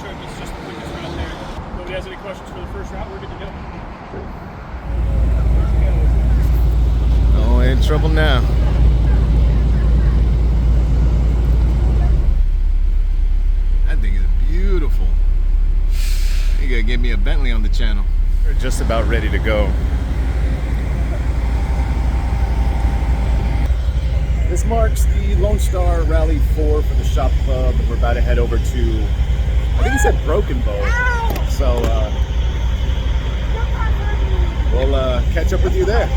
truck is just the quickest route there. Nobody has any questions for the first route, we're good to go. Oh, in trouble now. That thing is beautiful. You gotta give me a Bentley on the channel. We're just about ready to go. This marks the Lone Star Rally 4 for the Shop Club. We're about to head over to, I think he said Broken Bow. So we'll catch up with you there.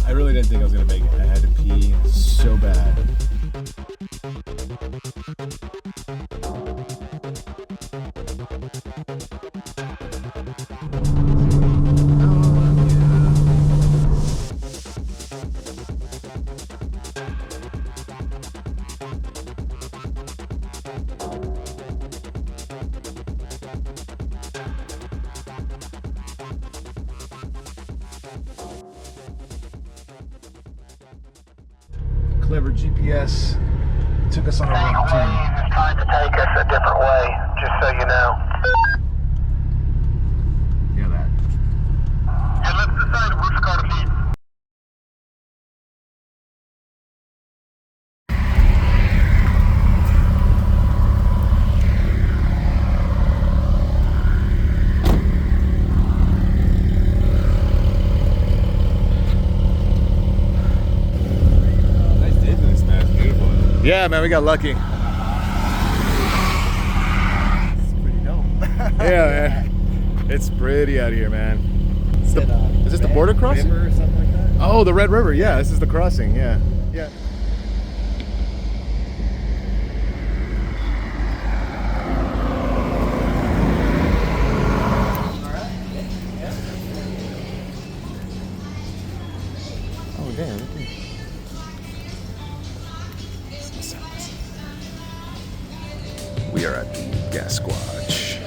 I really didn't think I was gonna make it. I had to pee so bad. Clever GPS took us on a wrong turn. He's trying to take us a different way, just so you know. Yeah, that. Hey, let's decide which car to lead. Yeah, man, we got lucky. It's pretty dope. Yeah, man. It's pretty out here, man. Is this the border crossing? River or something like that? Oh, the Red River. Yeah, this is the crossing. Yeah. Yeah. Oh, damn. Okay. We are at the Gasquatch.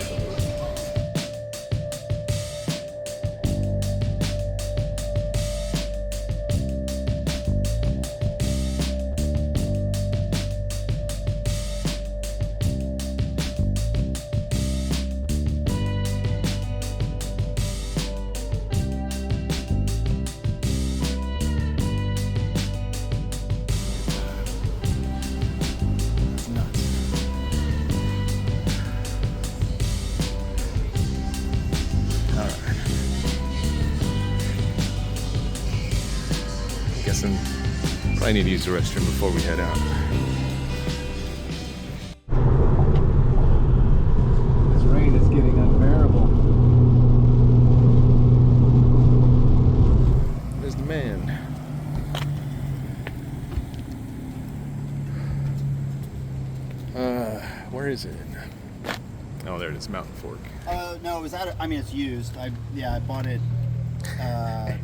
It's nuts. Guessing probably need to use the restroom before we head out. This rain is getting unbearable. There's the man. Where is it? Oh, there it is, Mountain Fork. No, it was I mean, it's used. I bought it kind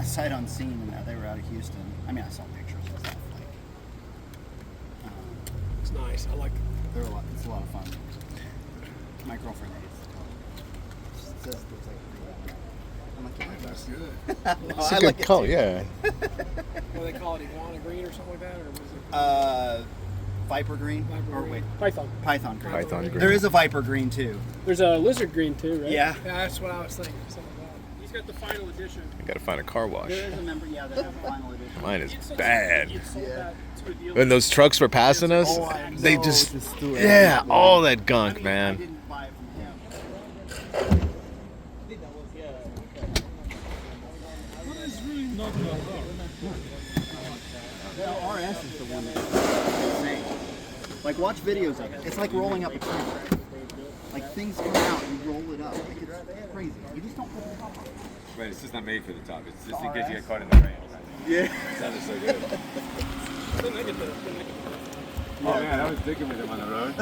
of sight unseen, and they were out of Houston. I mean, I saw pictures of stuff. It's nice, I like it. They're it's a lot of fun. My girlfriend hates it. She says it looks like I'm like, yeah, That's good. no, It's I a good like it call, too. yeah. What do they call it, iguana green or something like that? Or was it Viper green? Viper Or green? wait, Python. Python green. Python green. There is a Viper green too. There's a lizard green too, right? Yeah. Yeah, that's what I was thinking. Something like that. He's got the final edition. I gotta find a car wash. There is a member, yeah, that has a final edition. Mine is It sold- bad. it sold that to a dealer. When those trucks were passing us, Oh, I they know, just, it's still- yeah, all that gunk, I man. didn't buy it from him. The RS is the one that's insane. Like, watch videos of it. It's like rolling up a tree. Like, things come out, you roll it up. Like, it's crazy. You just don't put the top on. Right, it's just not made for the top. It's just in case you get caught in the rain. Yeah. It sounded so good. Oh man, I was digging with him on the road.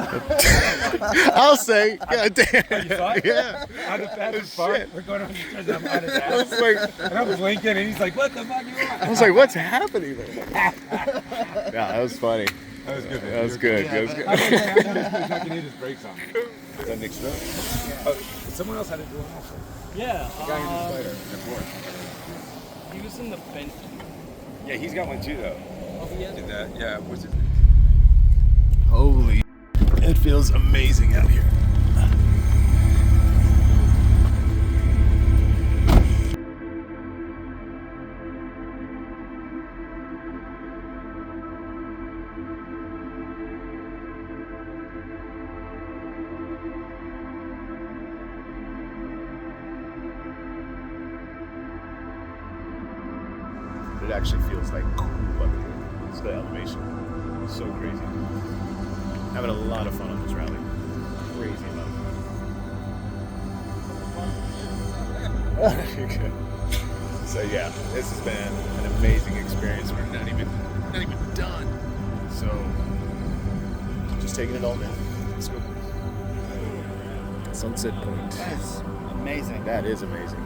I'll say, god damn. Yeah. Out of fast park. We're going on the stairs. I'm out of I that. was like, And I'm blinking, and he's like, "What the fuck you want?" what's happening there? Yeah, that was funny. That was good, man. That was good. That was good. He's not gonna hit his brakes on me. Is that Nick Stroh? Oh, someone else had to do it also. Yeah. The guy who's the spider. The fourth. He was in the bench. Yeah, he's got one too, though. Oh, he has? Did that? Yeah. What's his? Holy, it feels amazing out here. It actually feels like cool up here. It's the elevation. It's so crazy. Having a lot of fun on this rally. Crazy amount of fun. Okay. So yeah, this has been an amazing experience. We're not even done. So just taking it all in. Let's go. Sunset Point. That's amazing. That is amazing.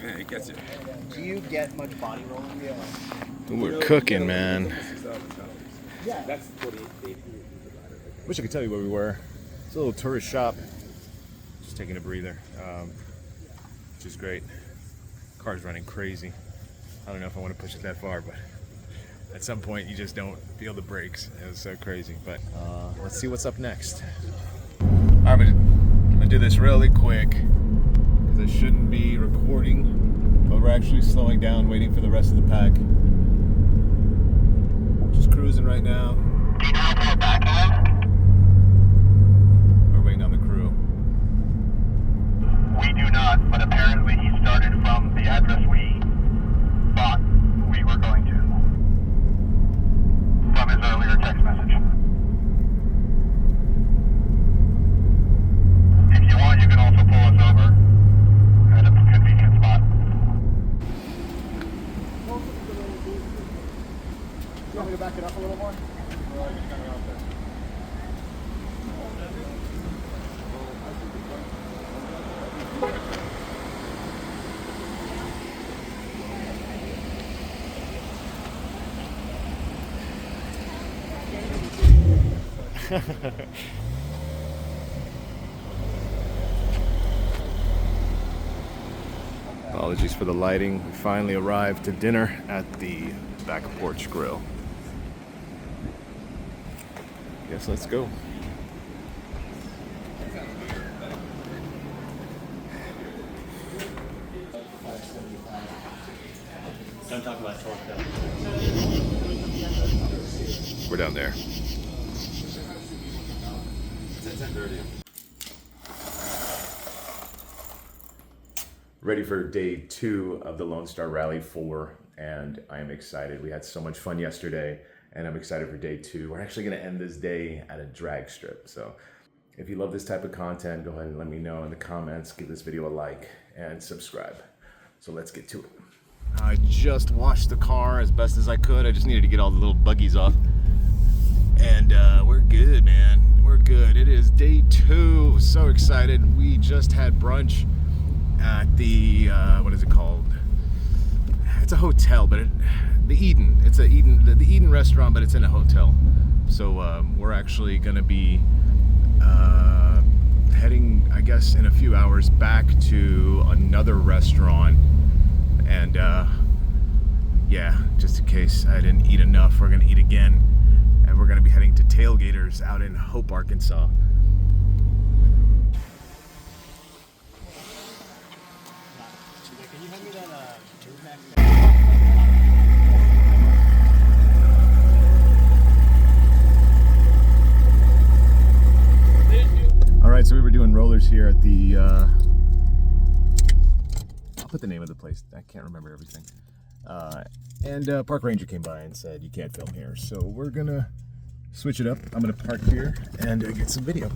Yeah, he gets it. Do you get much body rolling? Yeah. We're cooking, man. Yeah. That's 48. Wish I could tell you where we were. It's a little tourist shop. Just taking a breather, which is great. Car's running crazy. I don't know if I want to push it that far, but at some point you just don't feel the brakes. It was so crazy. But let's see what's up next. All right, I'm gonna do this really quick because I shouldn't be recording, but we're actually slowing down, waiting for the rest of the pack. Just cruising right now. Do you know if we're back end? We're waiting on the crew. We do not, but apparently he started from the address we thought we were going to. From his earlier text message. If you want, you can also pull us over at a convenient spot. You want me to back it up a little more? Apologies for the lighting. We finally arrived to dinner at the Back Porch Grill. Yes, let's go. Don't talk about torque though. We're down there. Ready for day 2 of the Lone Star Rally 4, and I am excited. We had so much fun yesterday, and I'm excited for day 2. We're actually going to end this day at a drag strip. So if you love this type of content, go ahead and let me know in the comments. Give this video a like and subscribe. So let's get to it. I just washed the car as best as I could. I just needed to get all the little buggies off. And we're good, man. We're good. It is day 2. So excited. We just had brunch at the what is it called? It's a hotel, but the Eden. It's the Eden restaurant, but it's in a hotel. So we're actually gonna be heading, I guess, in a few hours back to another restaurant. And yeah, just in case I didn't eat enough, we're gonna eat again, and we're gonna be heading to Tailgaters out in Hope, Arkansas. Alright, so we were doing rollers here at the, I'll put the name of the place, I can't remember everything. And Park Ranger came by and said you can't film here, so we're gonna switch it up. I'm gonna park here and get some video.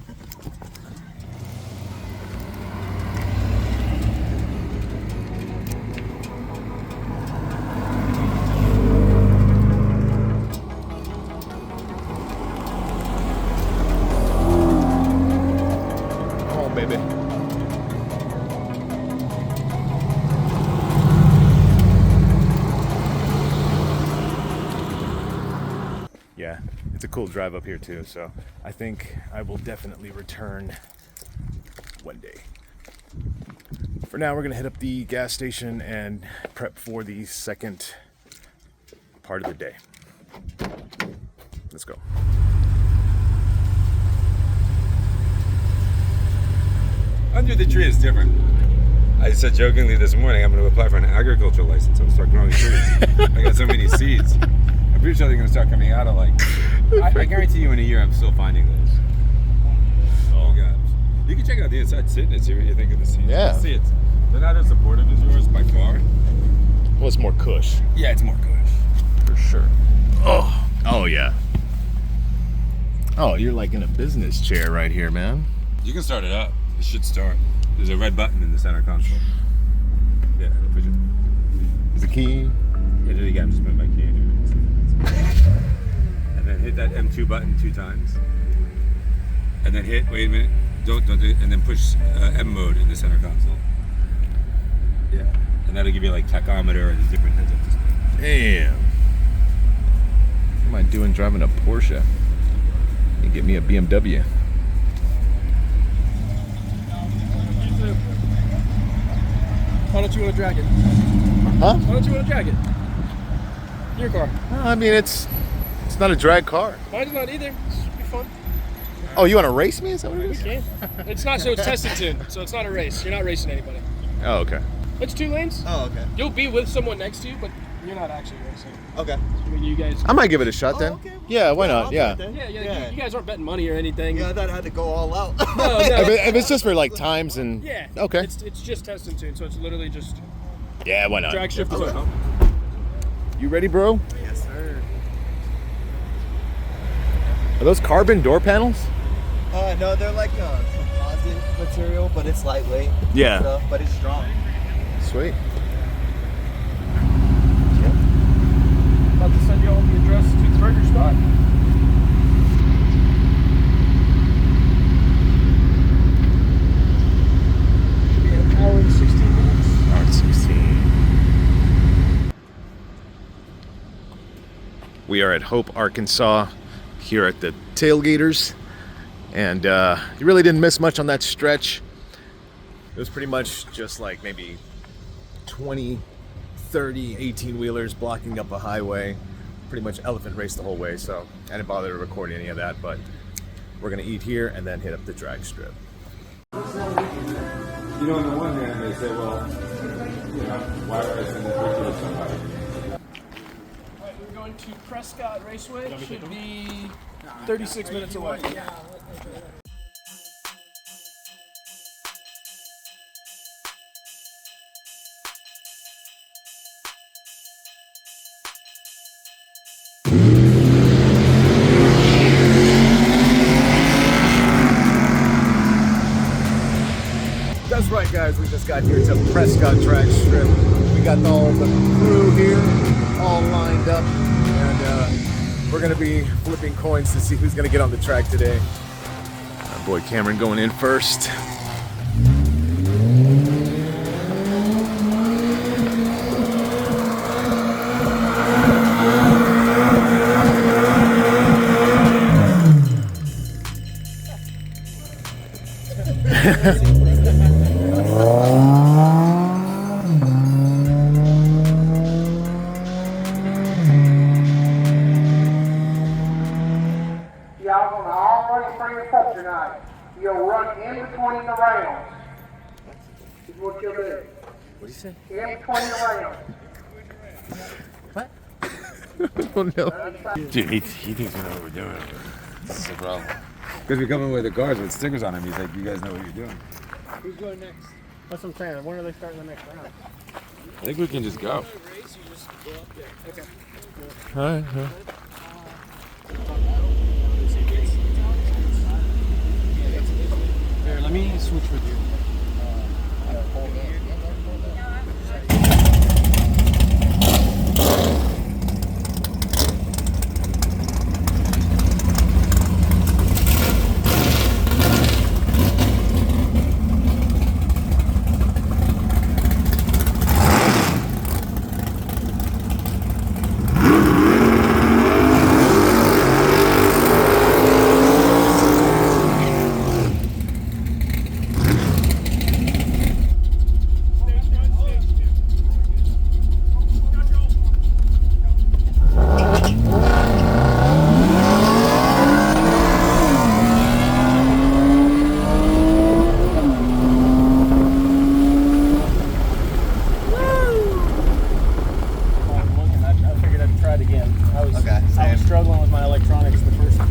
Come on, baby. Yeah, it's a cool drive up here too, so I think I will definitely return one day. For now, we're gonna hit up the gas station and prep for the second part of the day. Let's go. Under the tree is different. I said jokingly this morning, I'm going to apply for an agricultural license. I'm going to start growing trees. I got so many seeds. I'm pretty sure they're going to start coming out of like. I guarantee you in a year I'm still finding those. Oh god. You can check out the inside, sit in it, see what you think of the seeds. Yeah. See, they're not as supportive as yours by far. Well, it's more cush. Yeah, it's more kush. For sure. Oh yeah. Oh, you're like in a business chair right here, man. You can start it up. It should start. There's a red button in the center console. Yeah, push it. Is the key? Yeah, there you go. I'm just putting my key in here. And then hit that M2 button 2 times. And then hit, wait a minute, don't do it, and then push M mode in the center console. Yeah. And that'll give you like tachometer and different heads up display. Damn. What am I doing driving a Porsche? You get me a BMW. Why don't you want to drag it? Huh? Why don't you want to drag it? Your car. I mean, it's not a drag car. Mine's not either. This should be fun. Oh, you want to race me? Is that what it is? Okay. It's not, so it's tested tuned, so it's not a race. You're not racing anybody. Oh, okay. It's 2 lanes. Oh, okay. You'll be with someone next to you, but you're not actually racing. Okay. I mean, you guys. I might give it a shot then. okay. Yeah, why not? I'll do Yeah. it then. Yeah. You guys aren't betting money or anything. Yeah, I thought I had to go all out. No. If it's just for like times and Yeah. okay. It's just test and tune, so it's literally just Yeah, why not? drag shift is on. You ready, bro? Yes, sir. Are those carbon door panels? No, they're like a composite material, but it's lightweight. Yeah. Stuff, but it's strong. Sweet. About to send you all the address to the burger spot. Should be an hour and 16 minutes. Hour and 16. We are at Hope, Arkansas, here at the Tailgaters, and you really didn't miss much on that stretch. It was pretty much just like maybe 20, 30 18-wheelers blocking up a highway. Pretty much elephant race the whole way, so I didn't bother to record any of that, but we're gonna eat here and then hit up the drag strip. You know, on the one hand, they say, well, you know, why would I send a picture of somebody? Alright, we're going to Prescott Raceway. It should be 36 minutes away. That's right, guys. We just got here to Prescott Drag Strip. We got all the crew here, all lined up, and we're gonna be flipping coins to see who's gonna get on the track today. Our boy Cameron going in first. Y'all gonna all run in front of your pup tonight. You'll run in between the rounds. Is what you'll do. What do you say? In between the rounds. Oh no. Dude, he thinks we know what we're doing. This is the problem. Because we come in with the cars with stickers on them. He's like, you guys know what you're doing. Who's going next? That's what I'm saying. When are they starting the next round? I think we can just go. Race, you just All right. Here, let me switch with you. Struggling with my electronics the first truck.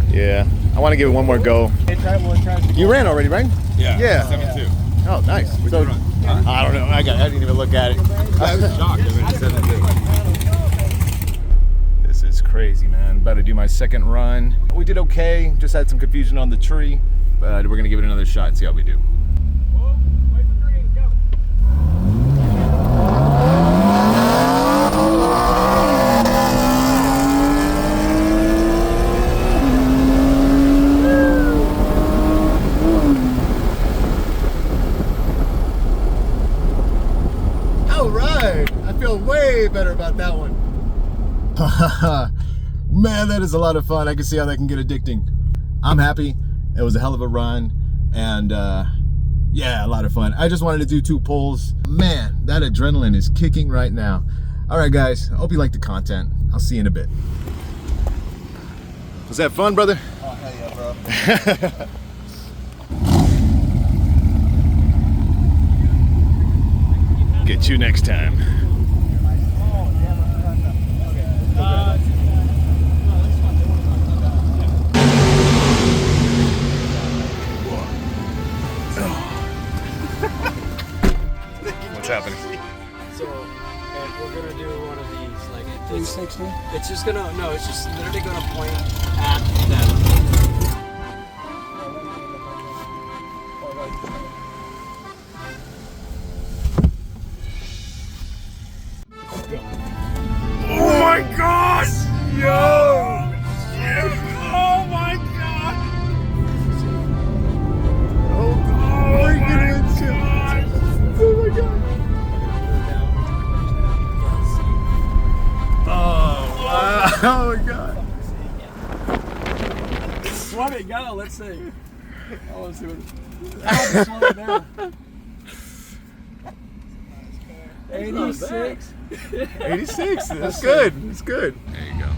Yeah, I want to give it one more go. You ran already, right? Yeah. Yeah. 7-2. Oh, nice. So, I don't know. I didn't even look at it. I was shocked. I ran 7-2. This is crazy, man. About to do my second run. We did okay. Just had some confusion on the tree, but we're gonna give it another shot and see how we do. All right. I feel way better about that one. Man, that is a lot of fun. I can see how that can get addicting. I'm happy. It was a hell of a run, and yeah, a lot of fun. I just wanted to do 2 pulls. Man, that adrenaline is kicking right now. All right, guys, I hope you liked the content. I'll see you in a bit. Was that fun, brother? Oh, hell yeah, bro. Get you next time. What's happening? So, and we're gonna do one of these, like 360. It's just gonna it's just literally gonna point at them. Oh my gosh! Yo! Oh my god! Oh my goodness! Oh my god! Oh wow! Oh my god! Run it, go, let's see. I want to see what I have to slow it down. 86. 86. That's good. That's good. There you go.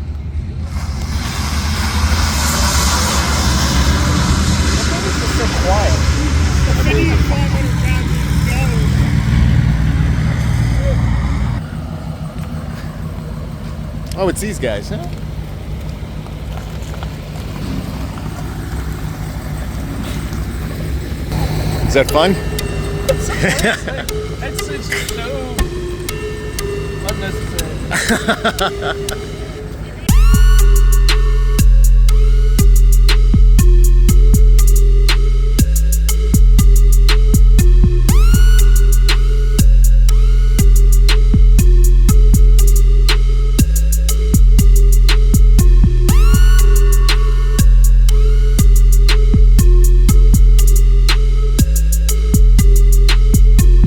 It's so quiet. Oh, it's these guys, huh? Is that fun? That's so unnecessary.